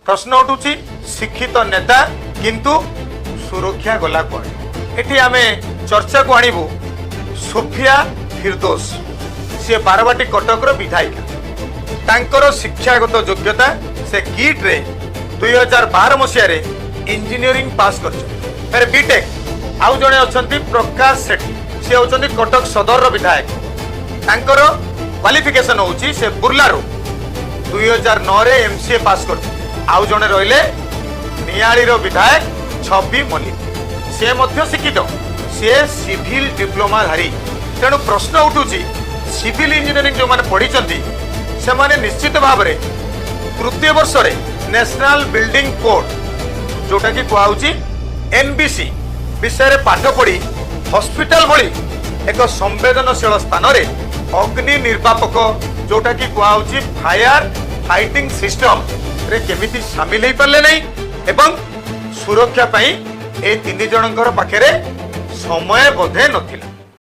प्रश्न उठुची शिक्षित नेता किंतु सुरक्षा गला कुआडे एठी आमे चर्चा को आनिबु सोफिया फिरदोस से बारवाटी कटक रो विधायिका तांकर शिक्षागत योग्यता से कीट रे 2012 मसिया रे इंजीनियरिंग पास करछ फिर बीटेक आउ जणे अछंती प्रकाश सेठी से होचंती कटक सदर रो विधायक तांकर क्वालिफिकेशन होची से बुर्लारो 2009 रे एमसीए पास करछ आउ जणे रहिले नियाली रो विधायक छवि मल्लिक से मध्य शिक्षित से सिविल डिप्लोमा धारी तेणु प्रश्न उठुची सिविल इंजीनियरिंग जो माने पढ़ी से माने निश्चित भाव में तृतीय वर्ष रे नेशनल बिल्डिंग कोड जोटा कि कहउची एनबीसी विषय रे पाठ पढ़ी हॉस्पिटल भली एक संवेदनशील स्थान रे अग्नि निर्वापक जोटा कि कहउची फायर फाइटिंग सिस्टम रे केमिति शामिल हो पारे नहीं एवं सुरक्षा पाई ए तीन जनकर पाखे समय बोधे नथिला।